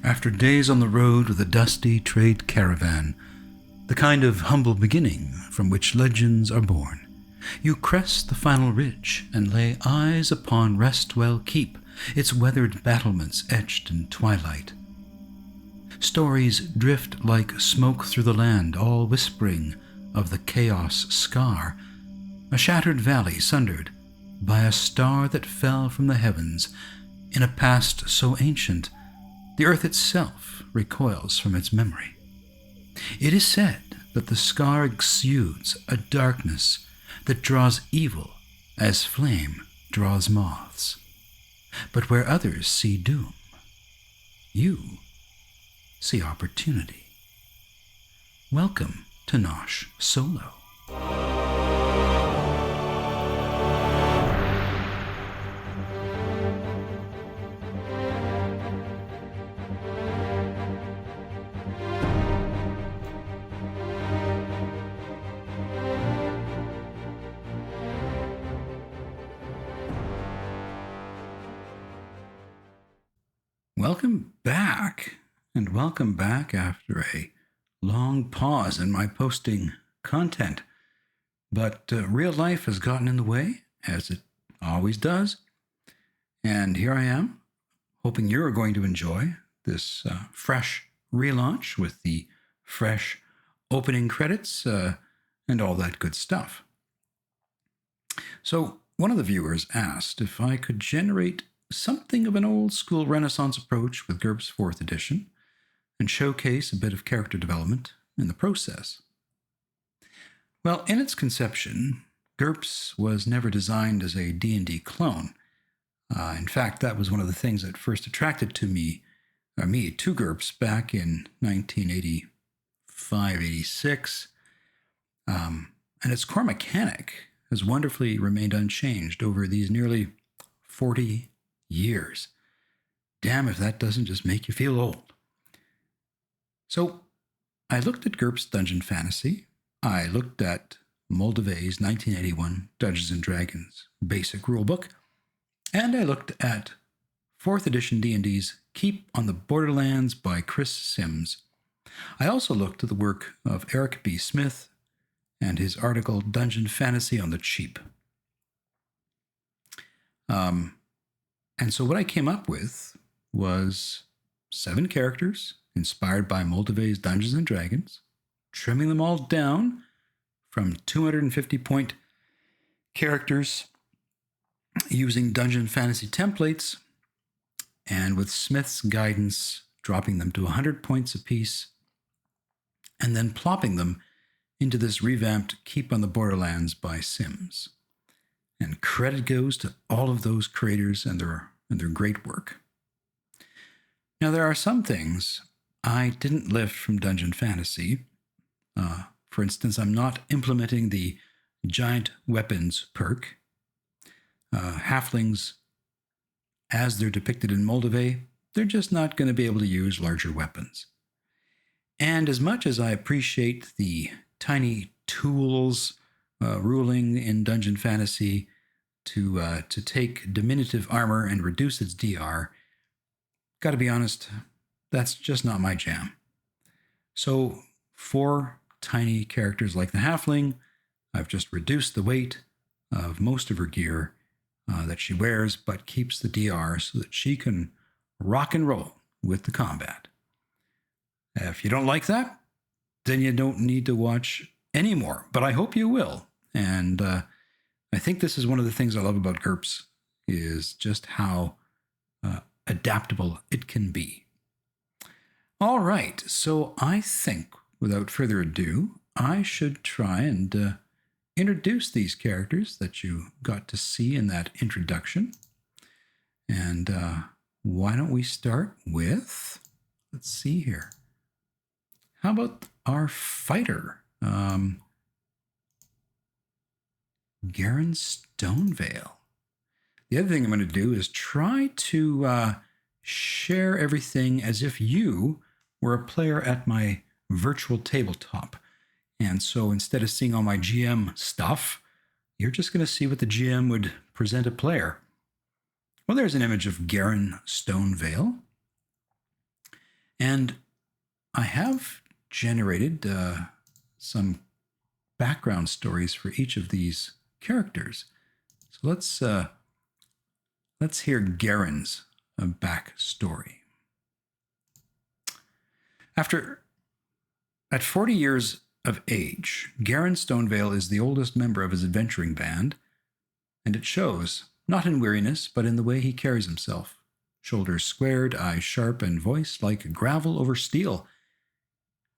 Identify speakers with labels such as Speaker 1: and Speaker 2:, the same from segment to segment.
Speaker 1: After days on the road with a dusty trade caravan, the kind of humble beginning from which legends are born, you crest the final ridge and lay eyes upon Restwell Keep, its weathered battlements etched in twilight. Stories drift like smoke through the land, all whispering of the chaos scar, a shattered valley sundered by a star that fell from the heavens in a past so ancient the earth itself recoils from its memory. It is said that the scar exudes a darkness that draws evil as flame draws moths. But where others see doom, you see opportunity. Welcome to Nosh Solo. Welcome back after a long pause in my posting content. But real life has gotten in the way, as it always does. And here I am, hoping you're going to enjoy this fresh relaunch with the fresh opening credits and all that good stuff. So one of the viewers asked if I could generate something of an old school Renaissance approach with GURPS 4th edition and showcase a bit of character development in the process. Well, in its conception, GURPS was never designed as a D&D clone. In fact, that was one of the things that first attracted me to GURPS back in 1985-86. And its core mechanic has wonderfully remained unchanged over these nearly 40 years. Damn if that doesn't just make you feel old. So I looked at GURPS Dungeon Fantasy. I looked at Moldavay's 1981 Dungeons & Dragons basic rulebook. And I looked at 4th edition D&D's Keep on the Borderlands by Chris Sims. I also looked at the work of Eric B. Smith and his article Dungeon Fantasy on the Cheap. And so what I came up with was 7 characters inspired by Moldavay's Dungeons & Dragons, trimming them all down from 250-point characters using Dungeon Fantasy templates, and with Smith's guidance, dropping them to 100 points apiece, and then plopping them into this revamped Keep on the Borderlands by Sims. And credit goes to all of those creators and their great work. Now, there are some things I didn't lift from Dungeon Fantasy. For instance, I'm not implementing the giant weapons perk. Halflings, as they're depicted in Moldavay, they're just not going to be able to use larger weapons. And as much as I appreciate the tiny tools ruling in Dungeon Fantasy to take diminutive armor and reduce its DR, gotta be honest, that's just not my jam. So for tiny characters like the Halfling, I've just reduced the weight of most of her gear that she wears, but keeps the DR so that she can rock and roll with the combat. If you don't like that, then you don't need to watch anymore, but I hope you will. And I think this is one of the things I love about GURPS, is just how adaptable it can be. All right, so I think, without further ado, I should try and introduce these characters that you got to see in that introduction. And why don't we start with, let's see here. How about our fighter, Garen Stonevale? The other thing I'm going to do is try to share everything as if you were a player at my virtual tabletop. And so instead of seeing all my GM stuff, you're just going to see what the GM would present a player. Well, there's an image of Garen Stonevale. And I have generated some background stories for each of these characters. So let's hear Garen's backstory. At 40 years of age, Garen Stonevale is the oldest member of his adventuring band, and it shows, not in weariness, but in the way he carries himself. Shoulders squared, eyes sharp, and voice like gravel over steel.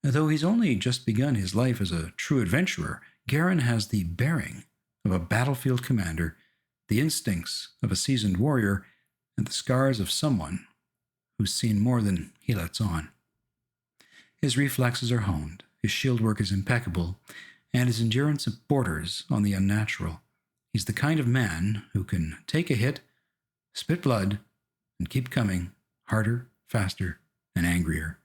Speaker 1: Though he's only just begun his life as a true adventurer, Garen has the bearing of a battlefield commander, the instincts of a seasoned warrior, and the scars of someone who's seen more than he lets on. His reflexes are honed, his shield work is impeccable, and his endurance borders on the unnatural. He's the kind of man who can take a hit, spit blood, and keep coming harder, faster, and angrier.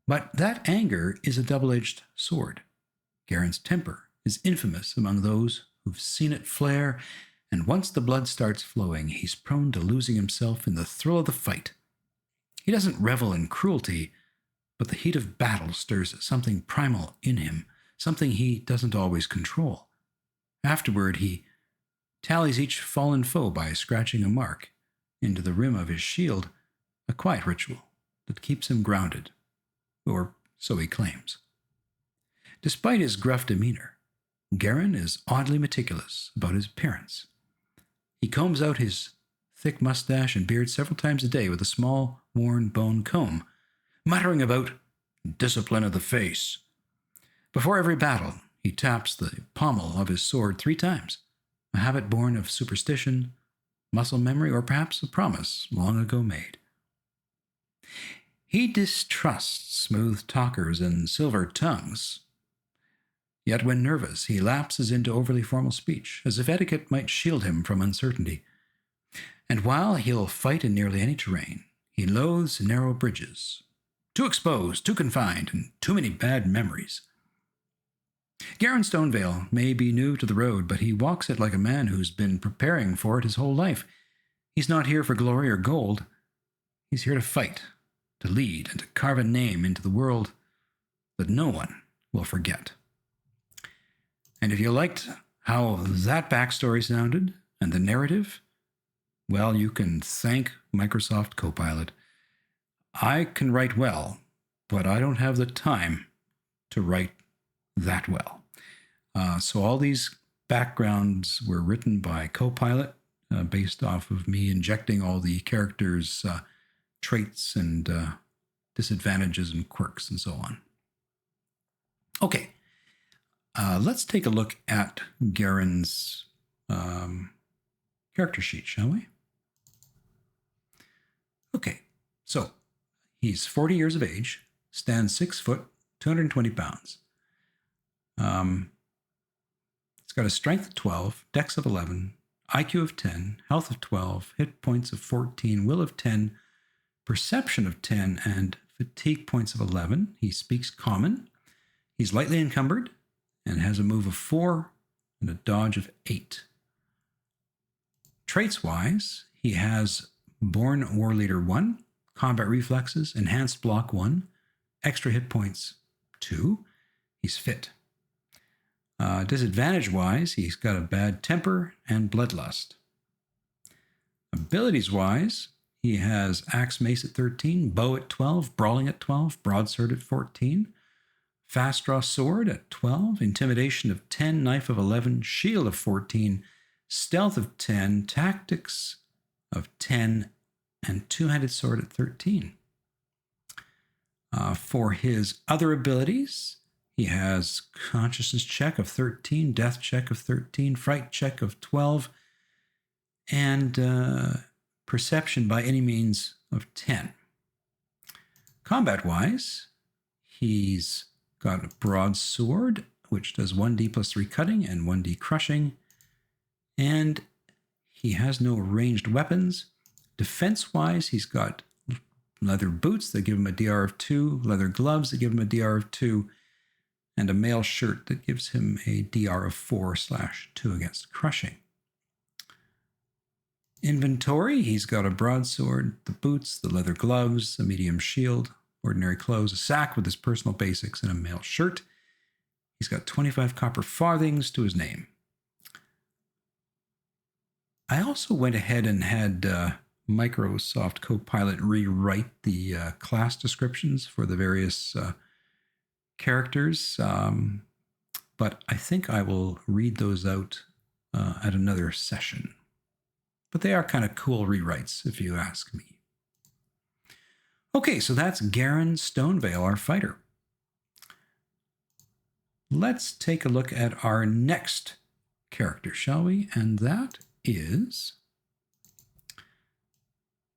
Speaker 1: But that anger is a double-edged sword. Garen's temper is infamous among those who've seen it flare, and once the blood starts flowing, he's prone to losing himself in the thrill of the fight. He doesn't revel in cruelty, but the heat of battle stirs something primal in him, something he doesn't always control. Afterward, he tallies each fallen foe by scratching a mark into the rim of his shield, a quiet ritual that keeps him grounded, or so he claims. Despite his gruff demeanor, Garen is oddly meticulous about his appearance. He combs out his thick mustache and beard several times a day with a small, worn bone comb, muttering about discipline of the face. Before every battle, he taps the pommel of his sword 3 times, a habit born of superstition, muscle memory, or perhaps a promise long ago made. He distrusts smooth talkers and silver tongues. Yet when nervous, he lapses into overly formal speech, as if etiquette might shield him from uncertainty. And while he'll fight in nearly any terrain, he loathes narrow bridges. Too exposed, too confined, and too many bad memories. Garen Stonevale may be new to the road, but he walks it like a man who's been preparing for it his whole life. He's not here for glory or gold. He's here to fight, to lead, and to carve a name into the world that no one will forget. And if you liked how that backstory sounded and the narrative, well, you can thank Microsoft Copilot. I can write well, but I don't have the time to write that well. So all these backgrounds were written by Copilot based off of me injecting all the characters' traits and disadvantages and quirks and so on. Okay, let's take a look at Garen's character sheet, shall we? Okay, so he's 40 years of age, stands 6 foot, 220 pounds. It's got a strength of 12, dex of 11, IQ of 10, health of 12, hit points of 14, will of 10, perception of 10, and fatigue points of 11. He speaks common. He's lightly encumbered and has a move of 4 and a dodge of 8. Traits-wise, he has Born War Leader 1, combat reflexes, enhanced block 1, extra hit points 2. He's fit. Disadvantage-wise, he's got a bad temper and bloodlust. Abilities-wise, he has Axe Mace at 13, Bow at 12, Brawling at 12, Broadsword at 14, Fast Draw Sword at 12, Intimidation of 10, Knife of 11, Shield of 14, Stealth of 10, Tactics of 10, and Two-Handed Sword at 13. For his other abilities, he has Consciousness Check of 13, Death Check of 13, Fright Check of 12, and Perception by any means of 10. Combat-wise, he's got a Broadsword, which does 1d plus 3 cutting and 1d crushing, and he has no ranged weapons. Defense-wise, he's got leather boots that give him a DR of 2, leather gloves that give him a DR of 2, and a mail shirt that gives him a DR of 4/2 against crushing. Inventory, he's got a broadsword, the boots, the leather gloves, a medium shield, ordinary clothes, a sack with his personal basics, and a mail shirt. He's got 25 copper farthings to his name. I also went ahead and had Microsoft Copilot rewrite the class descriptions for the various characters, but I think I will read those out at another session. But they are kind of cool rewrites, if you ask me. Okay, so that's Garen Stonevale, our fighter. Let's take a look at our next character, shall we? And that is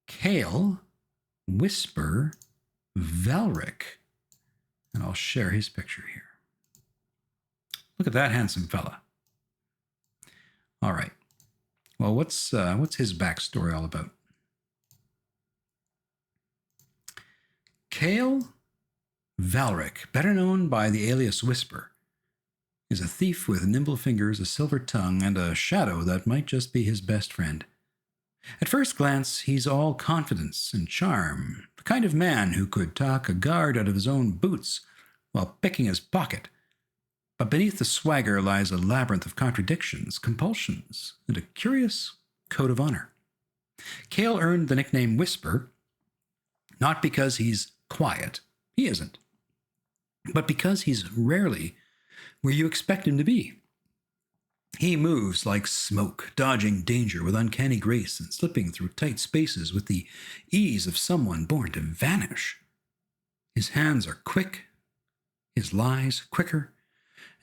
Speaker 1: Kale Whisper Velric. And I'll share his picture here. Look at that handsome fella. All right. Well, what's his backstory all about? Kale Velric, better known by the alias Whisper, is a thief with nimble fingers, a silver tongue, and a shadow that might just be his best friend. At first glance, he's all confidence and charm, the kind of man who could talk a guard out of his own boots while picking his pocket. But beneath the swagger lies a labyrinth of contradictions, compulsions, and a curious code of honor. Kale earned the nickname Whisper, not because he's quiet, he isn't, but because he's rarely where you expect him to be. He moves like smoke, dodging danger with uncanny grace and slipping through tight spaces with the ease of someone born to vanish. His hands are quick, his lies quicker,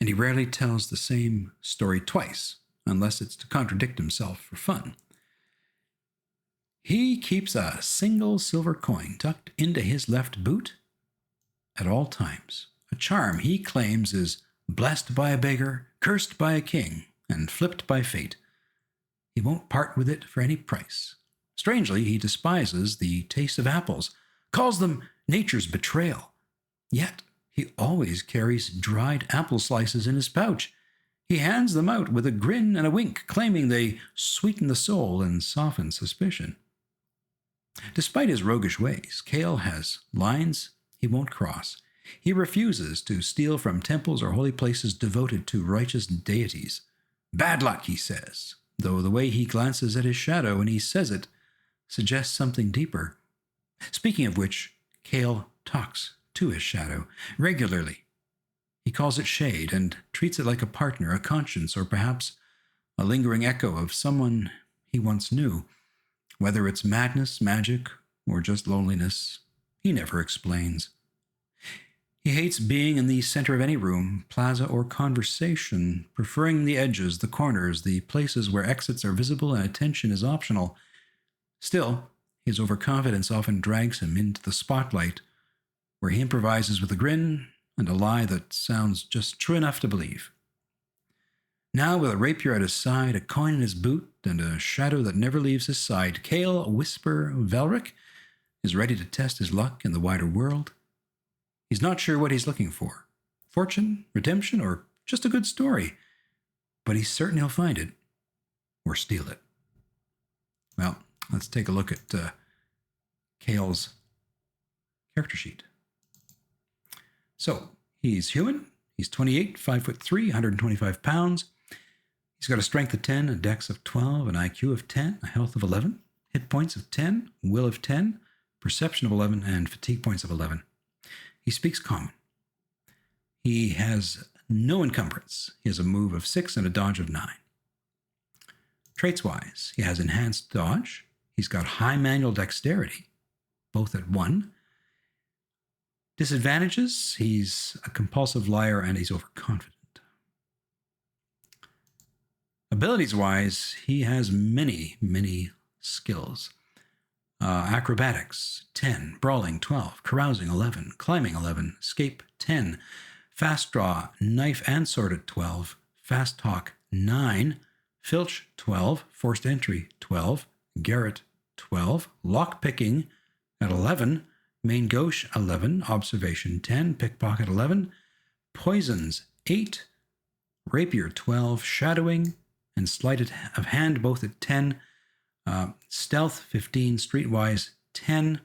Speaker 1: and he rarely tells the same story twice, unless it's to contradict himself for fun. He keeps a single silver coin tucked into his left boot at all times, a charm he claims is blessed by a beggar, cursed by a king, and flipped by fate. He won't part with it for any price. Strangely, he despises the taste of apples, calls them nature's betrayal. Yet, he always carries dried apple slices in his pouch. He hands them out with a grin and a wink, claiming they sweeten the soul and soften suspicion. Despite his roguish ways, Kale has lines he won't cross. He refuses to steal from temples or holy places devoted to righteous deities. Bad luck, he says, though the way he glances at his shadow when he says it suggests something deeper. Speaking of which, Kale talks to his shadow regularly. He calls it shade and treats it like a partner, a conscience, or perhaps a lingering echo of someone he once knew. Whether it's madness, magic, or just loneliness, he never explains. He hates being in the center of any room, plaza, or conversation, preferring the edges, the corners, the places where exits are visible and attention is optional. Still, his overconfidence often drags him into the spotlight, where he improvises with a grin and a lie that sounds just true enough to believe. Now, with a rapier at his side, a coin in his boot, and a shadow that never leaves his side, Kale Whisper Velric is ready to test his luck in the wider world. He's not sure what he's looking for. Fortune, redemption, or just a good story. But he's certain he'll find it. Or steal it. Well, let's take a look at Kale's character sheet. So, he's human. He's 28, 5'3", 125 pounds. He's got a strength of 10, a dex of 12, an IQ of 10, a health of 11, hit points of 10, will of 10, perception of 11, and fatigue points of 11. He speaks common. He has no encumbrance. He has a move of 6 and a dodge of 9. Traits-wise, he has enhanced dodge. He's got high manual dexterity, both at 1. Disadvantages, he's a compulsive liar and he's overconfident. Abilities-wise, he has many skills. Acrobatics, 10. Brawling, 12. Carousing, 11. Climbing, 11. Escape, 10. Fast draw, knife and sword at 12. Fast talk, 9. Filch, 12. Forced entry, 12. Garrett, 12. Lockpicking at 11. Main gauche, 11. Observation, 10. Pickpocket, 11. Poisons, 8. Rapier, 12. Shadowing and sleight of hand, both at 10. Stealth 15, Streetwise 10,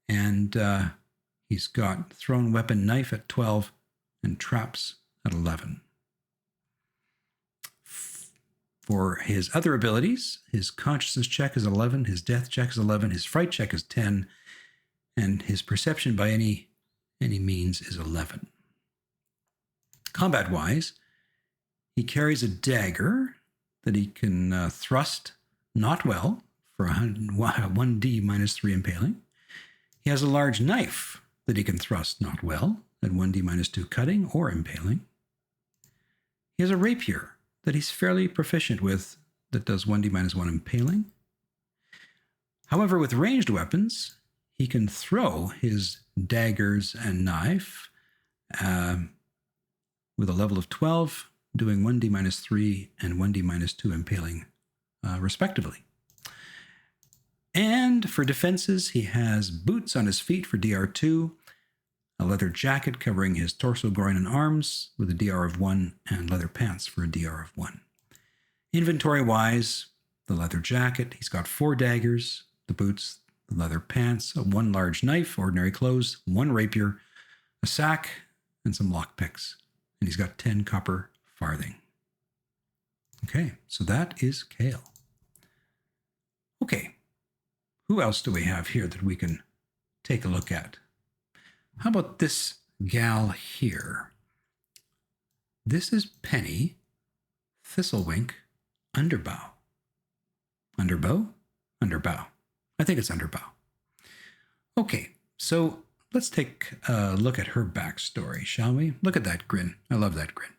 Speaker 1: and he's got thrown weapon knife at 12 and traps at 11. For his other abilities, his consciousness check is 11, his death check is 11, his fright check is 10, and his perception by any means is 11. Combat-wise, he carries a dagger that he can thrust not well for 1d minus 3 impaling. He has a large knife that he can thrust not well at 1d minus 2 cutting or impaling. He has a rapier that he's fairly proficient with that does 1d minus 1 impaling. However, with ranged weapons, he can throw his daggers and knife with a level of 12, doing 1d minus 3 and 1d minus 2 impaling, respectively. And for defenses, he has boots on his feet for DR2, a leather jacket covering his torso, groin, and arms with a DR of 1, and leather pants for a DR of 1. Inventory-wise, the leather jacket, he's got 4 daggers, the boots, the leather pants, 1 large knife, ordinary clothes, 1 rapier, a sack, and some lockpicks. And he's got 10 copper farthing. Okay, so that is Kale. Okay, who else do we have here that we can take a look at? How about this gal here? This is Penny Thistlewink Underbow. Underbow? Underbow. I think it's Underbow. Okay, so let's take a look at her backstory, shall we? Look at that grin. I love that grin.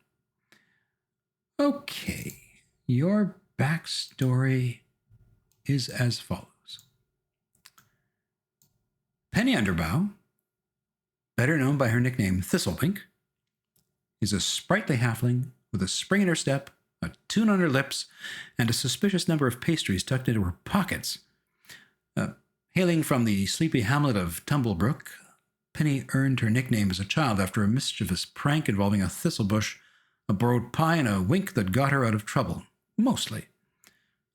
Speaker 1: Okay, your backstory is as follows. Penny Underbow, better known by her nickname Thistlewink, is a sprightly halfling with a spring in her step, a tune on her lips, and a suspicious number of pastries tucked into her pockets. Hailing from the sleepy hamlet of Tumblebrook, Penny earned her nickname as a child after a mischievous prank involving a thistlebush, a borrowed pie, and a wink that got her out of trouble, mostly.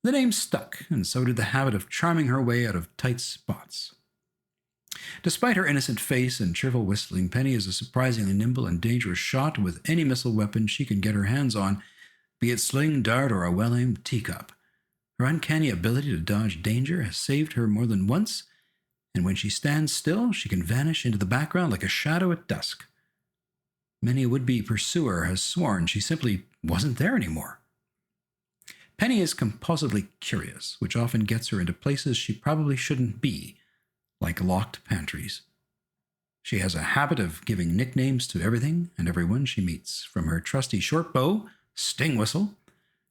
Speaker 1: The name stuck, and so did the habit of charming her way out of tight spots. Despite her innocent face and cheerful whistling, Penny is a surprisingly nimble and dangerous shot with any missile weapon she can get her hands on, be it sling, dart, or a well-aimed teacup. Her uncanny ability to dodge danger has saved her more than once, and when she stands still, she can vanish into the background like a shadow at dusk. Many a would-be pursuer has sworn she simply wasn't there anymore. Penny is compulsively curious, which often gets her into places she probably shouldn't be, like locked pantries. She has a habit of giving nicknames to everything and everyone she meets, from her trusty short bow, Sting Whistle,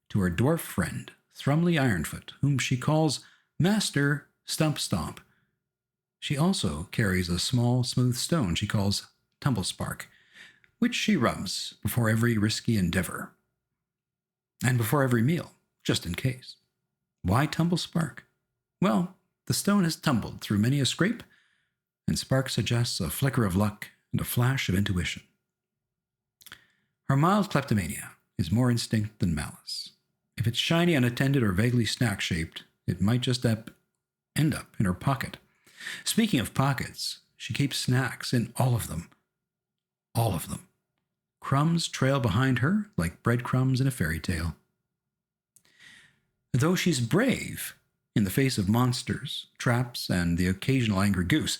Speaker 1: to her dwarf friend, Thrumley Ironfoot, whom she calls Master Stump Stomp. She also carries a small, smooth stone she calls Tumblespark, which she rubs before every risky endeavor. And before every meal, just in case. Why Tumblespark? Well, the stone has tumbled through many a scrape, and Spark suggests a flicker of luck and a flash of intuition. Her mild kleptomania is more instinct than malice. If it's shiny, unattended, or vaguely snack-shaped, it might just end up in her pocket. Speaking of pockets, she keeps snacks in all of them. All of them. Crumbs trail behind her like breadcrumbs in a fairy tale. Though she's brave in the face of monsters, traps, and the occasional angry goose,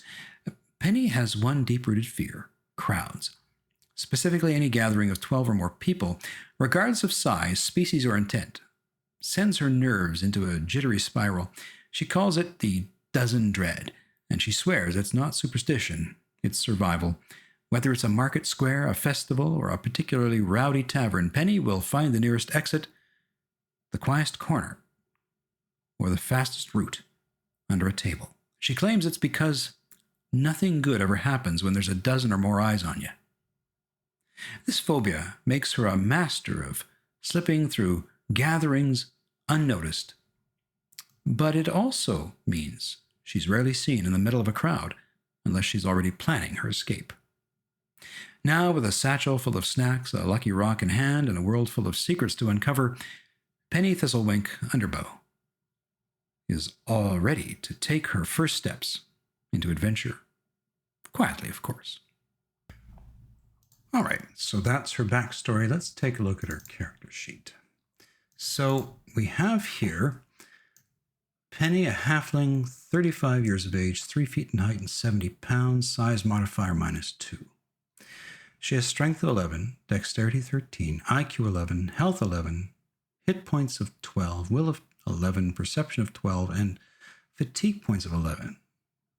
Speaker 1: Penny has one deep-rooted fear: crowds. Specifically, any gathering of 12 or more people, regardless of size, species, or intent, sends her nerves into a jittery spiral. She calls it the dozen dread, and she swears it's not superstition, it's survival. Whether it's a market square, a festival, or a particularly rowdy tavern, Penny will find the nearest exit, the quietest corner, or the fastest route under a table. She claims it's because nothing good ever happens when there's a dozen or more eyes on you. This phobia makes her a master of slipping through gatherings unnoticed. But it also means she's rarely seen in the middle of a crowd unless she's already planning her escape. Now, with a satchel full of snacks, a lucky rock in hand, and a world full of secrets to uncover, Penny Thistlewink Underbow is all ready to take her first steps into adventure. Quietly, of course. All right, so that's her backstory. Let's take a look at her character sheet. So we have here Penny, a halfling, 35 years of age, 3 feet in height and 70 pounds, size modifier -2. She has strength of 11, dexterity 13, IQ 11, health 11, hit points of 12, will of 11, perception of 12, and fatigue points of 11.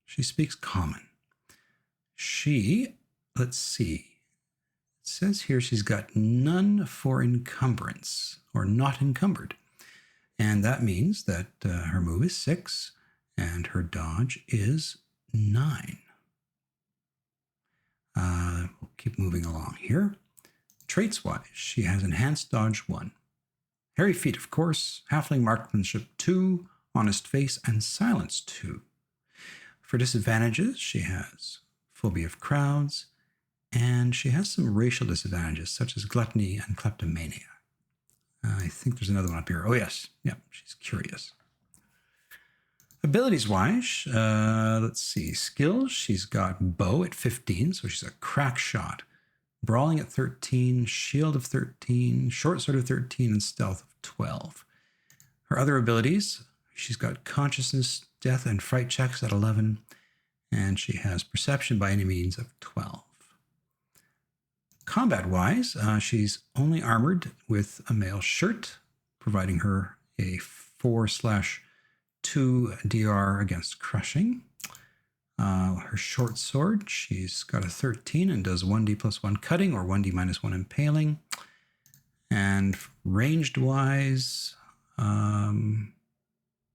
Speaker 1: She speaks common. Let's see. It says here she's got none for encumbrance, or not encumbered. And that means that her move is 6 and her dodge is 9. We'll keep moving along here. Traits-wise, she has enhanced dodge 1. Hairy feet, of course, halfling marksmanship 2, honest face, and silence 2. For disadvantages, she has phobia of crowds, and she has some racial disadvantages, such as gluttony and kleptomania. I think there's another one up here. Oh, yes. Yep, she's curious. Abilities-wise, let's see. Skills, she's got bow at 15, so she's a crack shot. Brawling at 13, shield of 13, short sword of 13, and stealth of 12. Her other abilities, she's got consciousness, death, and fright checks at 11, and she has perception by any means of 12. Combat-wise, she's only armored with a mail shirt, providing her a 4/2 DR against crushing. Her short sword, she's got a 13 and does 1d + 1 cutting or 1d - 1 impaling. And ranged-wise,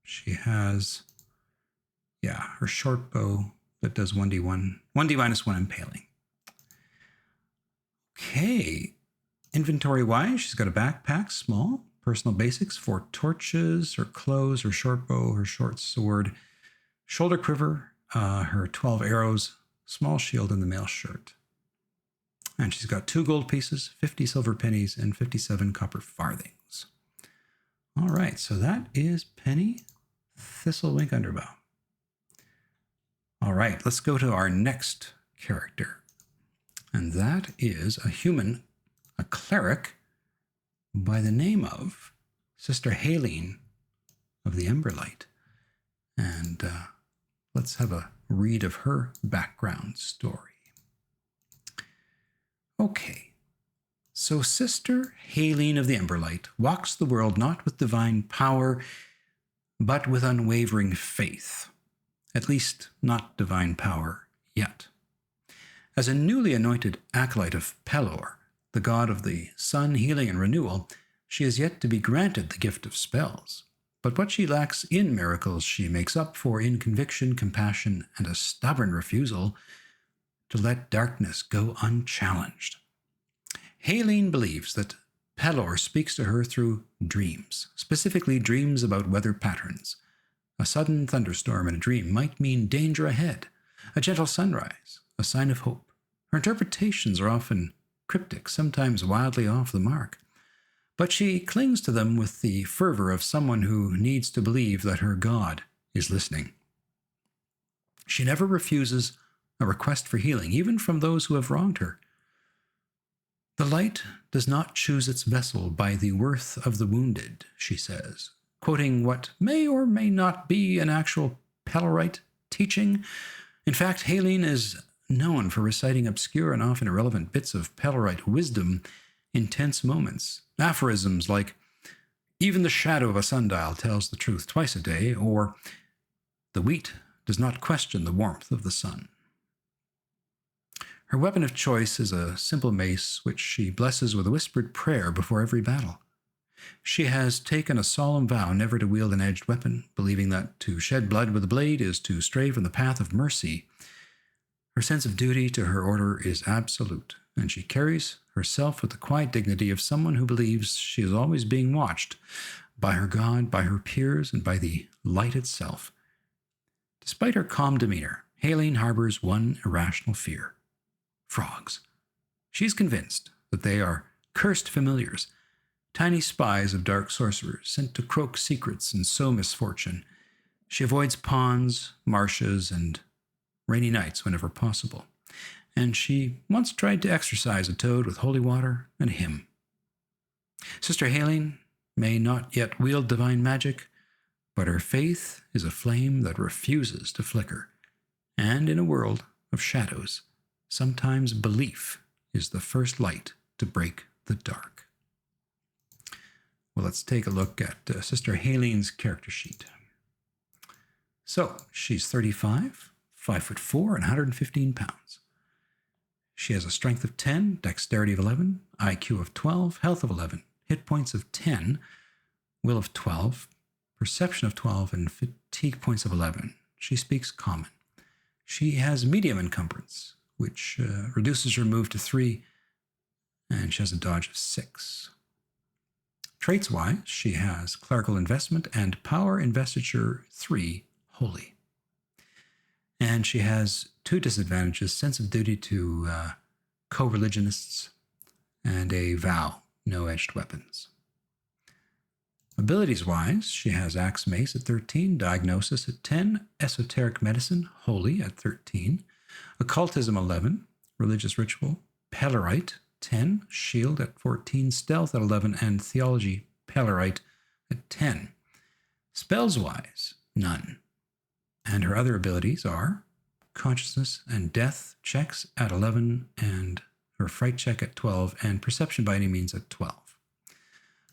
Speaker 1: she has, her short bow that does 1d - 1 impaling. Okay, inventory-wise, she's got a backpack, small, personal basics, 4 torches, her clothes, her short bow, her short sword, shoulder quiver, her 12 arrows, small shield, and the mail shirt. And she's got 2 gold pieces, 50 silver pennies, and 57 copper farthings. All right, so that is Penny Thistlewink Underbow. All right, let's go to our next character. And that is a human, a cleric, by the name of Sister Halfling of the Emberlight. And let's have a read of her background story. Okay, so Sister Halfling of the Emberlight walks the world not with divine power, but with unwavering faith. At least not divine power yet. As a newly anointed acolyte of Pelor, the god of the sun, healing, and renewal, she is yet to be granted the gift of spells. But what she lacks in miracles, she makes up for in conviction, compassion, and a stubborn refusal to let darkness go unchallenged. Halfling believes that Pelor speaks to her through dreams, specifically dreams about weather patterns. A sudden thunderstorm in a dream might mean danger ahead, a gentle sunrise, a sign of hope. Her interpretations are often cryptic, sometimes wildly off the mark, but she clings to them with the fervor of someone who needs to believe that her God is listening. She never refuses a request for healing, even from those who have wronged her. The light does not choose its vessel by the worth of the wounded, she says, quoting what may or may not be an actual Pelorite teaching. In fact, Halfling is known for reciting obscure and often irrelevant bits of Pelorite wisdom in tense moments. Aphorisms like, "Even the shadow of a sundial tells the truth twice a day," or "The wheat does not question the warmth of the sun." Her weapon of choice is a simple mace, which she blesses with a whispered prayer before every battle. She has taken a solemn vow never to wield an edged weapon, believing that to shed blood with a blade is to stray from the path of mercy. Her sense of duty to her order is absolute, and she carries herself with the quiet dignity of someone who believes she is always being watched by her God, by her peers, and by the light itself. Despite her calm demeanor, Halfling harbors one irrational fear: frogs. She's convinced that they are cursed familiars, tiny spies of dark sorcerers sent to croak secrets and sow misfortune. She avoids ponds, marshes, and rainy nights whenever possible. And she once tried to exorcise a toad with holy water and a hymn. Sister Halene may not yet wield divine magic, but her faith is a flame that refuses to flicker. And in a world of shadows, sometimes belief is the first light to break the dark. Well, let's take a look at Sister Halene's character sheet. So, she's 35, 5'4", and 115 pounds. She has a strength of 10, dexterity of 11, IQ of 12, health of 11, hit points of 10, will of 12, perception of 12, and fatigue points of 11. She speaks common. She has medium encumbrance, which reduces her move to 3, and she has a dodge of 6. Traits-wise, she has clerical investment and power investiture 3, holy. And she has 2 disadvantages, sense of duty to co-religionists, and a vow, no edged weapons. Abilities-wise, she has Axe Mace at 13, Diagnosis at 10, Esoteric Medicine, Holy at 13, Occultism 11, Religious Ritual, Pellerite 10, Shield at 14, Stealth at 11, and Theology Pellerite at 10. Spells-wise, none. And her other abilities are Consciousness and Death checks at 11, and her Fright check at 12, and Perception by any means at 12.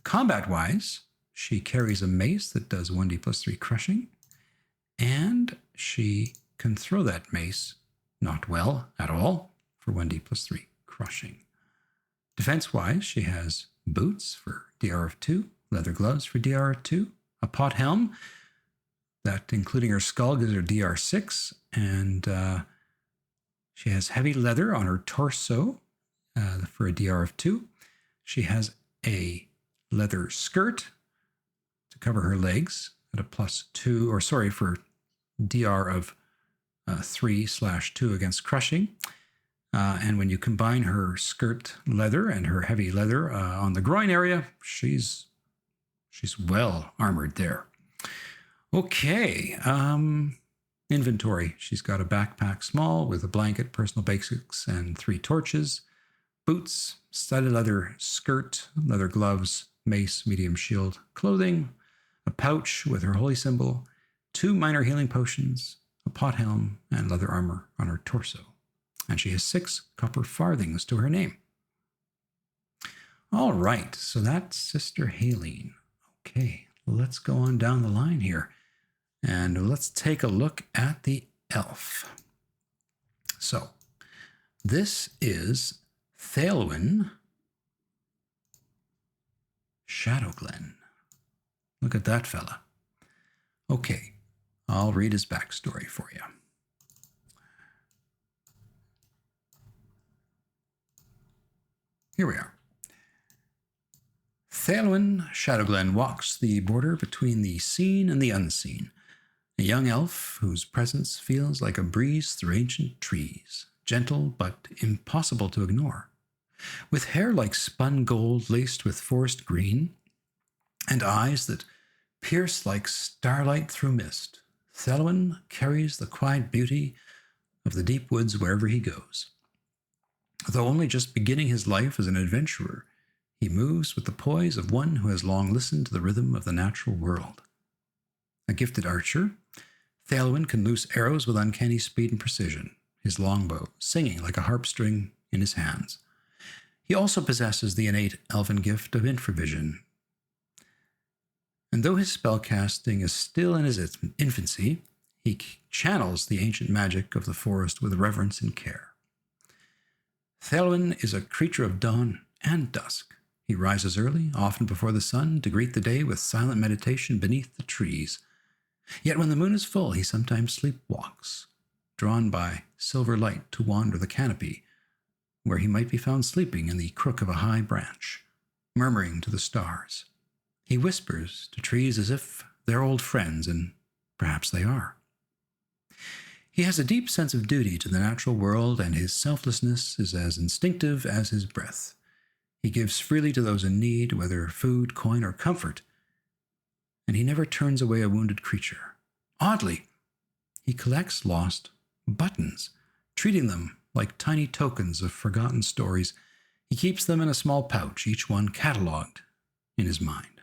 Speaker 1: Combat-wise, she carries a mace that does 1d plus 3 crushing, and she can throw that mace not well at all for 1d plus 3 crushing. Defense-wise, she has boots for DR of 2, leather gloves for DR of 2, a pot helm that, including her skull, gives her DR 6, and she has heavy leather on her torso for a DR of 2. She has a leather skirt to cover her legs at a +2, for DR of 3/2 against crushing. And when you combine her skirt leather and her heavy leather on the groin area, she's well armored there. Okay, inventory. She's got a backpack small with a blanket, personal basics, and 3 torches, boots, studded leather skirt, leather gloves, mace, medium shield, clothing, a pouch with her holy symbol, 2 minor healing potions, a pot helm, and leather armor on her torso. And she has 6 copper farthings to her name. All right, so that's Sister Halene. Okay, let's go on down the line here. And let's take a look at the elf. So, this is Thalwyn Shadowglen. Look at that fella. Okay, I'll read his backstory for you. Here we are. Thalwyn Shadowglen walks the border between the seen and the unseen. A young elf whose presence feels like a breeze through ancient trees, gentle but impossible to ignore. With hair like spun gold laced with forest green, and eyes that pierce like starlight through mist, Thalwyn carries the quiet beauty of the deep woods wherever he goes. Though only just beginning his life as an adventurer, he moves with the poise of one who has long listened to the rhythm of the natural world. A gifted archer, Thalwyn can loose arrows with uncanny speed and precision, his longbow singing like a harp string in his hands. He also possesses the innate elven gift of infravision. And though his spellcasting is still in his infancy, he channels the ancient magic of the forest with reverence and care. Thalwyn is a creature of dawn and dusk. He rises early, often before the sun, to greet the day with silent meditation beneath the trees. Yet when the moon is full, he sometimes sleepwalks, drawn by silver light to wander the canopy, where he might be found sleeping in the crook of a high branch, murmuring to the stars. He whispers to trees as if they're old friends, and perhaps they are. He has a deep sense of duty to the natural world, and his selflessness is as instinctive as his breath. He gives freely to those in need, whether food, coin, or comfort, and he never turns away a wounded creature, Oddly, he collects lost buttons, treating them like tiny tokens of forgotten stories. He keeps them in a small pouch, each one catalogued in his mind.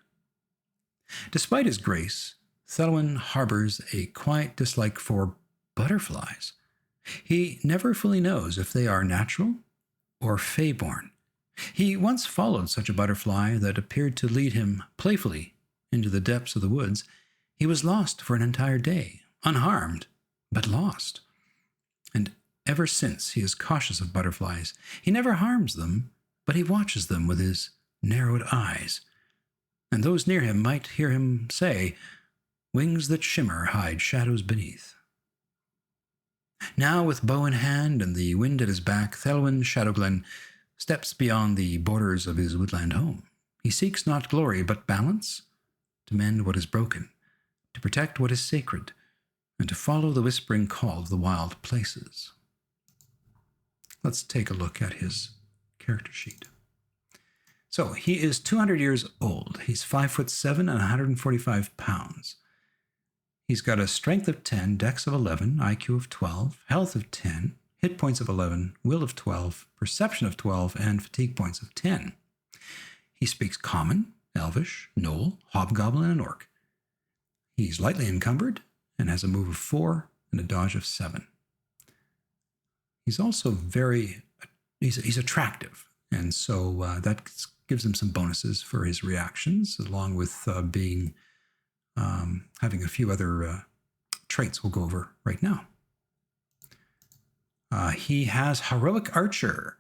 Speaker 1: Despite his grace, Thelwyn harbors a quiet dislike for butterflies. He never fully knows if they are natural or fey-born. He once followed such a butterfly that appeared to lead him playfully into the depths of the woods. He was lost for an entire day, unharmed, but lost. And ever since, he is cautious of butterflies. He never harms them, but he watches them with his narrowed eyes. And those near him might hear him say, "Wings that shimmer hide shadows beneath." Now, with bow in hand and the wind at his back, Thelwyn Shadowglen steps beyond the borders of his woodland home. He seeks not glory, but balance, to mend what is broken, to protect what is sacred, and to follow the whispering call of the wild places. Let's take a look at his character sheet. So, he is 200 years old. He's 5'7" and 145 pounds. He's got a strength of 10, dex of 11, IQ of 12, health of 10, hit points of 11, will of 12, perception of 12, and fatigue points of 10. He speaks Common, Elvish, Gnoll, Hobgoblin, and Orc. He's lightly encumbered and has a move of 4 and a dodge of 7. He's also he's attractive, and so that gives him some bonuses for his reactions, along with having a few other traits we'll go over right now. He has Heroic Archer,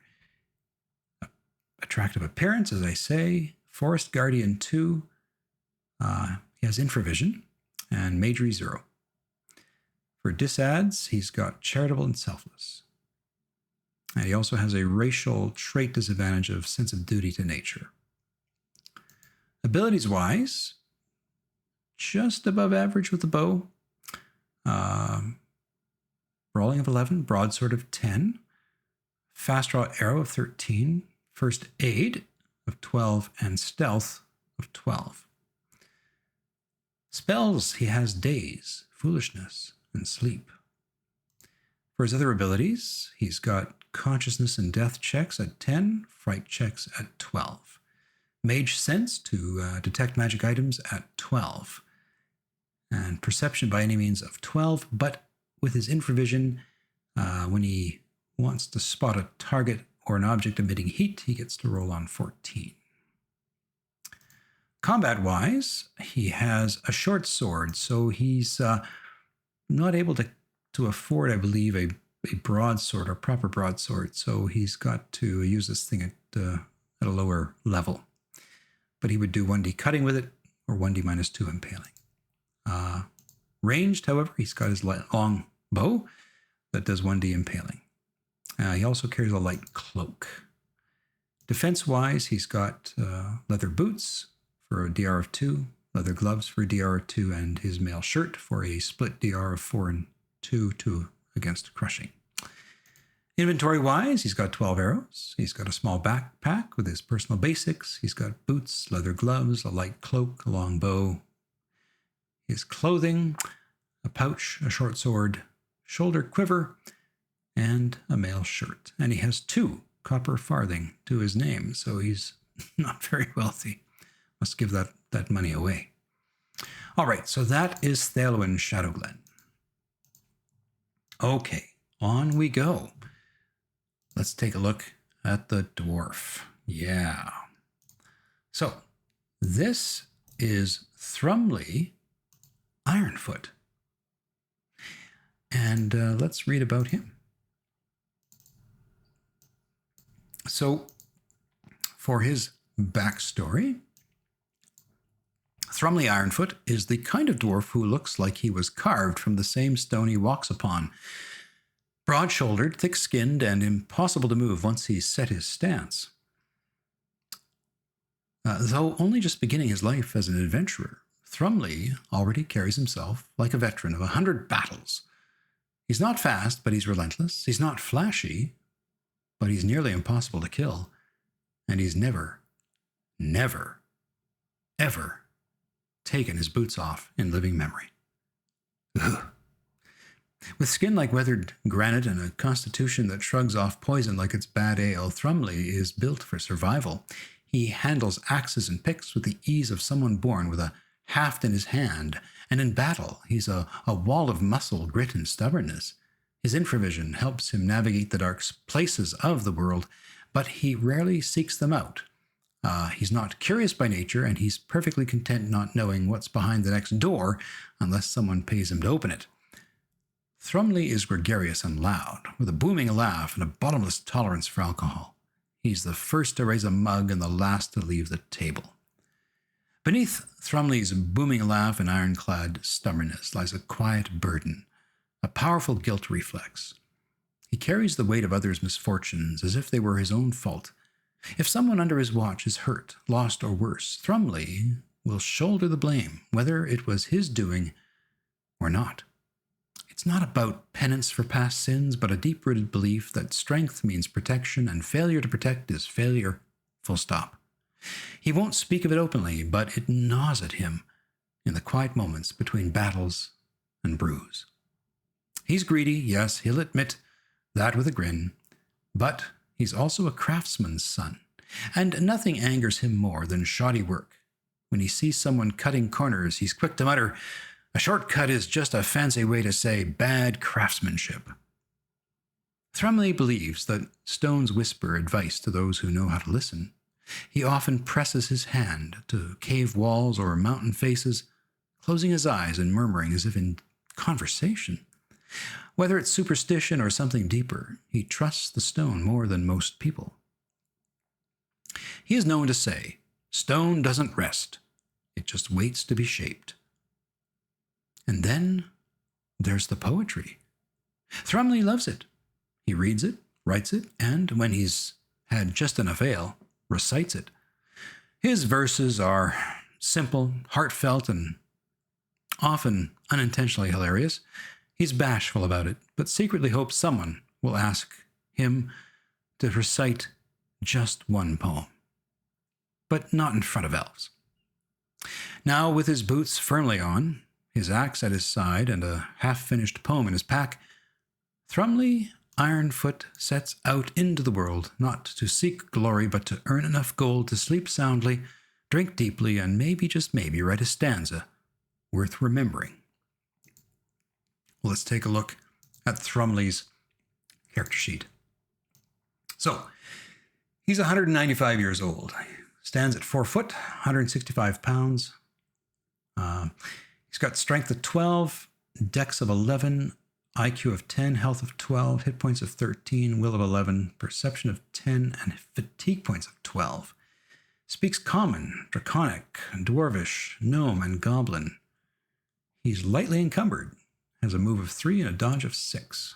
Speaker 1: attractive appearance, as I say, Forest Guardian 2, he has Infravision, and Magery 0. For disads, he's got Charitable and Selfless. And he also has a racial trait disadvantage of Sense of Duty to Nature. Abilities-wise, just above average with the bow. Brawling of 11, Broadsword of 10, Fast Draw Arrow of 13, First Aid of 12, and Stealth of 12. Spells, he has Daze, Foolishness, and Sleep. For his other abilities, he's got Consciousness and Death checks at 10, Fright checks at 12. Mage Sense to detect magic items at 12. And Perception by any means of 12, but with his Infravision, when he wants to spot a target or an object emitting heat, he gets to roll on 14. Combat-wise, he has a short sword, so he's not able to afford, I believe, a broadsword or proper broadsword, so he's got to use this thing at a lower level. But he would do 1d cutting with it, or 1d minus 2 impaling. Ranged, however, he's got his long bow that does 1d impaling. He also carries a light cloak. Defense-wise, he's got leather boots for a DR of 2, leather gloves for a DR of 2, and his mail shirt for a split DR of 4 and 2 against crushing. Inventory-wise, he's got 12 arrows. He's got a small backpack with his personal basics. He's got boots, leather gloves, a light cloak, a long bow. His clothing, a pouch, a short sword, shoulder quiver, and a mail shirt. And he has 2 copper farthing to his name, so he's not very wealthy. Must give that money away. All right, so that is Thelwyn Shadowglen. Okay, on we go. Let's take a look at the dwarf. Yeah. So, this is Thrumley Ironfoot. And let's read about him. So, for his backstory, Thrumley Ironfoot is the kind of dwarf who looks like he was carved from the same stone he walks upon. Broad-shouldered, thick-skinned, and impossible to move once he's set his stance. Though only just beginning his life as an adventurer, Thrumley already carries himself like a veteran of 100 battles. He's not fast, but he's relentless. He's not flashy, but he's nearly impossible to kill. And he's never, ever taken his boots off in living memory. Ugh. With skin like weathered granite and a constitution that shrugs off poison like it's bad ale, Thrumley is built for survival. He handles axes and picks with the ease of someone born with a haft in his hand, and in battle he's a wall of muscle, grit, and stubbornness. His infravision helps him navigate the dark places of the world, but he rarely seeks them out. He's not curious by nature, and he's perfectly content not knowing what's behind the next door unless someone pays him to open it. Thrumley is gregarious and loud, with a booming laugh and a bottomless tolerance for alcohol. He's the first to raise a mug and the last to leave the table. Beneath Thrumley's booming laugh and ironclad stubbornness lies a quiet burden, a powerful guilt reflex. He carries the weight of others' misfortunes as if they were his own fault. If someone under his watch is hurt, lost, or worse, Thrumley will shoulder the blame, whether it was his doing or not. It's not about penance for past sins, but a deep-rooted belief that strength means protection and failure to protect is failure, full stop. He won't speak of it openly, but it gnaws at him in the quiet moments between battles and brews. He's greedy, yes, he'll admit that with a grin, but he's also a craftsman's son, and nothing angers him more than shoddy work. When he sees someone cutting corners, he's quick to mutter, "A shortcut is just a fancy way to say bad craftsmanship." Thrumley believes that stones whisper advice to those who know how to listen. He often presses his hand to cave walls or mountain faces, closing his eyes and murmuring as if in conversation. Whether it's superstition or something deeper, he trusts the stone more than most people. He is known to say, "Stone doesn't rest, it just waits to be shaped." And then there's the poetry. Thrumley loves it. He reads it, writes it, and when he's had just enough ale, recites it. His verses are simple, heartfelt, and often unintentionally hilarious. He's bashful about it, but secretly hopes someone will ask him to recite just one poem. But not in front of elves. Now, with his boots firmly on, his axe at his side, and a half-finished poem in his pack, Thrumley Ironfoot sets out into the world, not to seek glory, but to earn enough gold to sleep soundly, drink deeply, and maybe, just maybe, write a stanza worth remembering. Well, let's take a look at Thrumley's character sheet. So, he's 195 years old. Stands at 4 foot, 165 pounds. He's got strength of 12, dex of 11, IQ of 10, health of 12, hit points of 13, will of 11, perception of 10, and fatigue points of 12. Speaks Common, Draconic, Dwarvish, Gnome, and Goblin. He's lightly encumbered, has a move of 3 and a dodge of 6.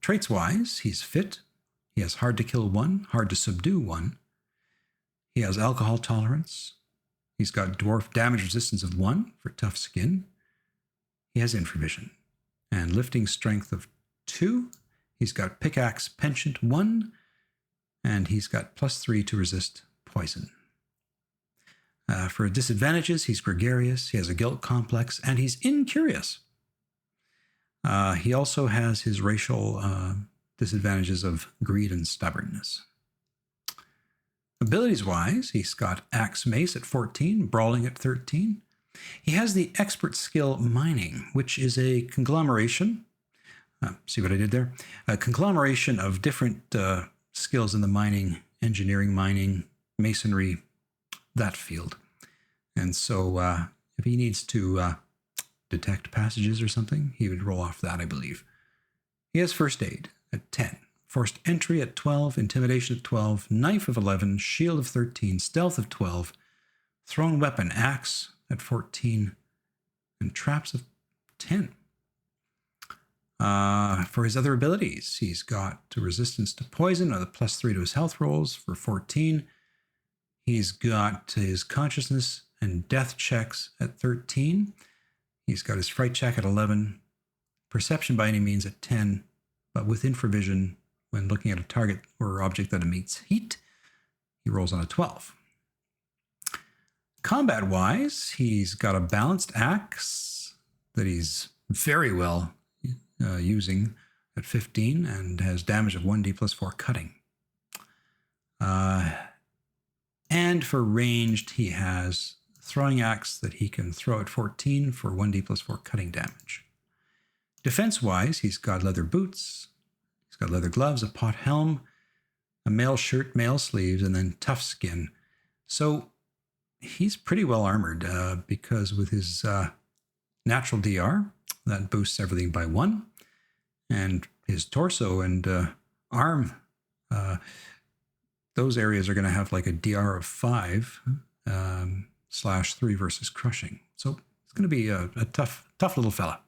Speaker 1: Traits-wise, he's fit. He has hard to kill 1, hard to subdue 1. He has alcohol tolerance. He's got dwarf damage resistance of 1 for tough skin. He has infravision and lifting strength of 2. He's got pickaxe penchant 1, and he's got +3 to resist poison. For disadvantages, he's gregarious, he has a guilt complex, and he's incurious. He also has his racial disadvantages of greed and stubbornness. Abilities-wise, he's got Axe Mace at 14, Brawling at 13. He has the expert skill Mining, which is a conglomeration. See what I did there? A conglomeration of different skills in the mining, engineering, mining, masonry, that field. And so if he needs to detect passages or something, he would roll off that, I believe. He has First Aid at 10. Forced Entry at 12, Intimidation at 12, Knife of 11, Shield of 13, Stealth of 12, Thrown Weapon Axe at 14, and Traps of 10. For his other abilities, he's got resistance to poison, or the +3 to his health rolls for 14. He's got his consciousness and death checks at 13. He's got his fright check at 11. Perception by any means at 10, but with infravision, when looking at a target or object that emits heat, he rolls on a 12. Combat-wise, he's got a balanced axe, that he's very well using at 15 and has damage of 1d plus 4 cutting. And for ranged, he has throwing axe that he can throw at 14 for 1d plus 4 cutting damage. Defense-wise, he's got leather boots, he's got leather gloves, a pot helm, a mail shirt, mail sleeves, and then tough skin. So he's pretty well armored because with his natural DR, that boosts everything by 1, and his torso and arm, those areas are going to have like a DR of 5 /3 versus crushing. So it's going to be a tough little fella.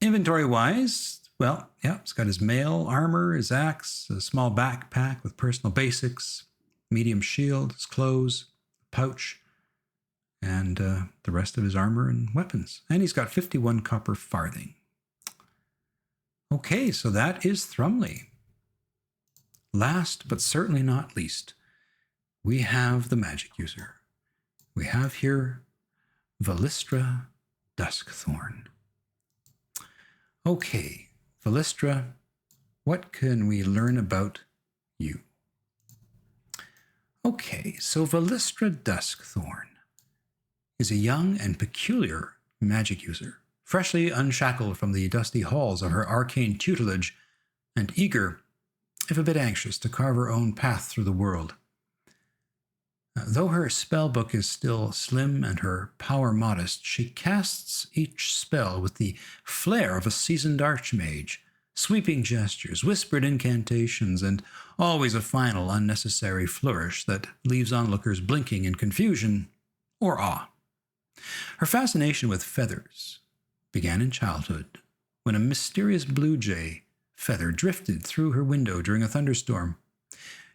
Speaker 1: Inventory-wise, well, yeah, he's got his mail armor, his axe, a small backpack with personal basics, medium shield, his clothes, pouch, and the rest of his armor and weapons. And he's got 51 copper farthing. Okay, so that is Thrumley. Last, but certainly not least, we have the magic user. We have here Valistra Duskthorn. Okay, Valistra, what can we learn about you? Okay, so Valistra Duskthorn is a young and peculiar magic user, freshly unshackled from the dusty halls of her arcane tutelage and eager, if a bit anxious, to carve her own path through the world. Though her spell book is still slim and her power modest, she casts each spell with the flair of a seasoned archmage, sweeping gestures, whispered incantations, and always a final unnecessary flourish that leaves onlookers blinking in confusion or awe. Her fascination with feathers began in childhood, when a mysterious blue jay feather drifted through her window during a thunderstorm.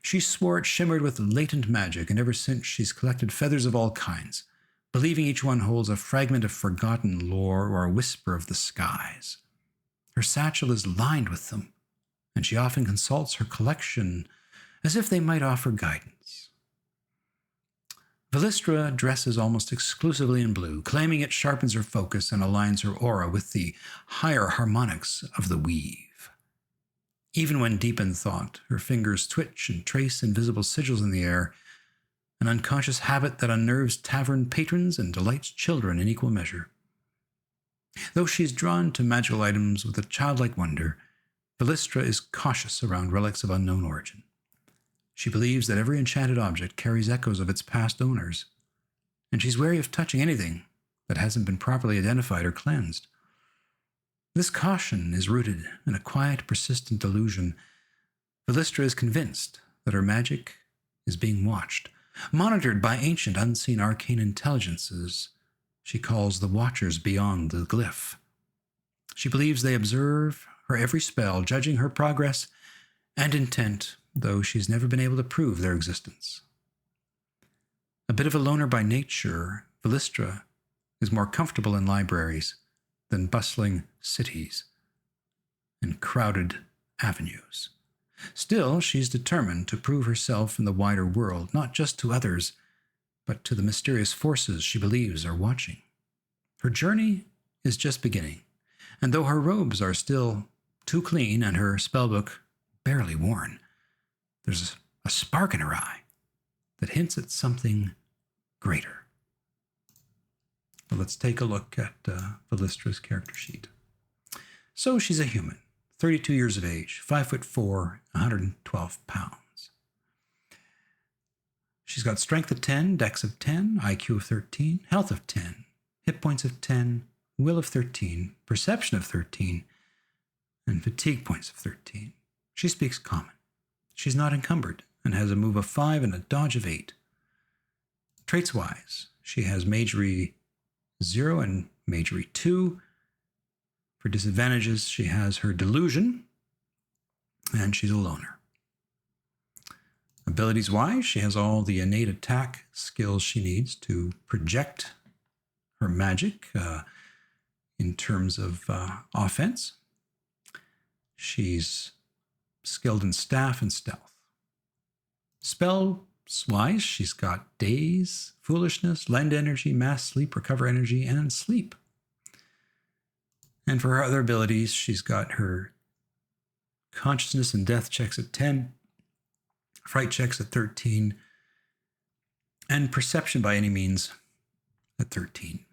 Speaker 1: She swore it shimmered with latent magic, and ever since she's collected feathers of all kinds, believing each one holds a fragment of forgotten lore or a whisper of the skies. Her satchel is lined with them, and she often consults her collection as if they might offer guidance. Valistra dresses almost exclusively in blue, claiming it sharpens her focus and aligns her aura with the higher harmonics of the weave. Even when deep in thought, her fingers twitch and trace invisible sigils in the air, an unconscious habit that unnerves tavern patrons and delights children in equal measure. Though she is drawn to magical items with a childlike wonder, Valistra is cautious around relics of unknown origin. She believes that every enchanted object carries echoes of its past owners, and she's wary of touching anything that hasn't been properly identified or cleansed. This caution is rooted in a quiet, persistent delusion. Valistra is convinced that her magic is being watched, monitored by ancient, unseen arcane intelligences she calls the Watchers beyond the glyph. She believes they observe her every spell, judging her progress and intent, though she's never been able to prove their existence. A bit of a loner by nature, Valistra is more comfortable in libraries than bustling cities and crowded avenues. Still, she's determined to prove herself in the wider world, not just to others, but to the mysterious forces she believes are watching. Her journey is just beginning, and though her robes are still too clean and her spellbook barely worn, there's a spark in her eye that hints at something greater. But let's take a look at Valistra's character sheet. So she's a human, 32 years of age, 5'4", 112 pounds. She's got strength of 10, dex of 10, IQ of 13, health of 10, hit points of 10, will of 13, perception of 13, and fatigue points of 13. She speaks common. She's not encumbered and has a move of 5 and a dodge of 8. Traits-wise, she has magery 0 and magery 2. For disadvantages, she has her delusion, and she's a loner. Abilities-wise, she has all the innate attack skills she needs to project her magic in terms of offense. She's skilled in staff and stealth. Spells-wise, she's got daze, foolishness, lend energy, mass sleep, recover energy, and sleep. And for her other abilities, she's got her consciousness and death checks at 10, fright checks at 13, and perception by any means at 13.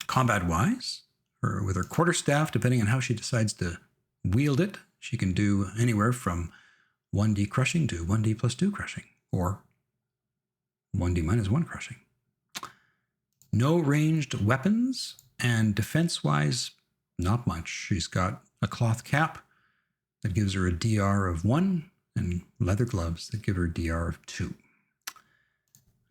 Speaker 1: Combat-wise, with her quarterstaff, depending on how she decides to wield it, she can do anywhere from 1d crushing to 1d plus 2 crushing, or 1d minus 1 crushing. No ranged weapons, and defense-wise, not much. She's got a cloth cap that gives her a DR of 1, and leather gloves that give her a DR of 2.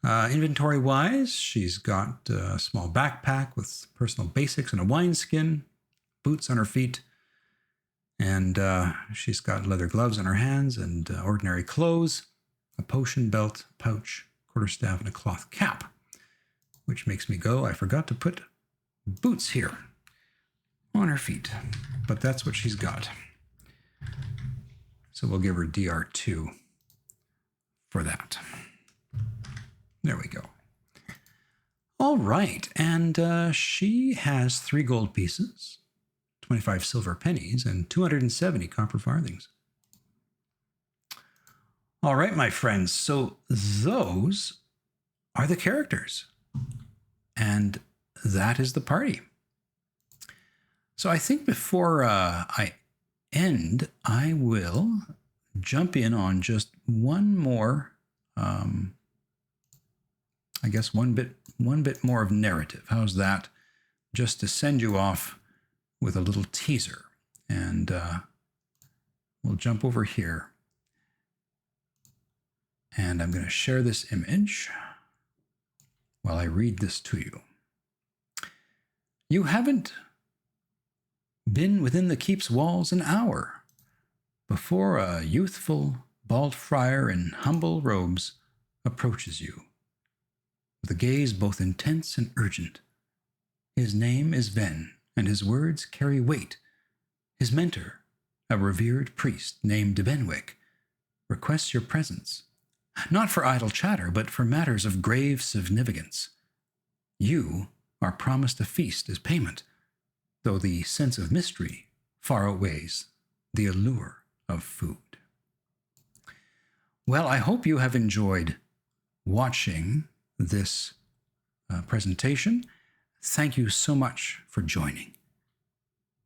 Speaker 1: Inventory-wise, she's got a small backpack with personal basics and a wineskin, boots on her feet, and she's got leather gloves on her hands and ordinary clothes, a potion belt, pouch, quarterstaff, and a cloth cap, which makes me go, I forgot to put boots here on her feet, but that's what she's got. So we'll give her DR2 for that. There we go. All right, and she has 3 gold pieces, 25 silver pennies, and 270 copper farthings. All right, my friends, so those are the characters, and that is the party. So I think before I end, I will jump in on just one more, I guess one bit more of narrative. How's that? Just to send you off with a little teaser. And we'll jump over here. And I'm going to share this image while I read this to you. You haven't been within the keep's walls an hour before a youthful bald friar in humble robes approaches you, with a gaze both intense and urgent. His name is Ven, and his words carry weight. His mentor, a revered priest named Benwick, requests your presence, not for idle chatter, but for matters of grave significance. You are promised a feast as payment, though the sense of mystery far outweighs the allure of food. Well, I hope you have enjoyed watching this presentation. Thank you so much for joining,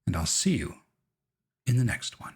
Speaker 1: and I'll see you in the next one.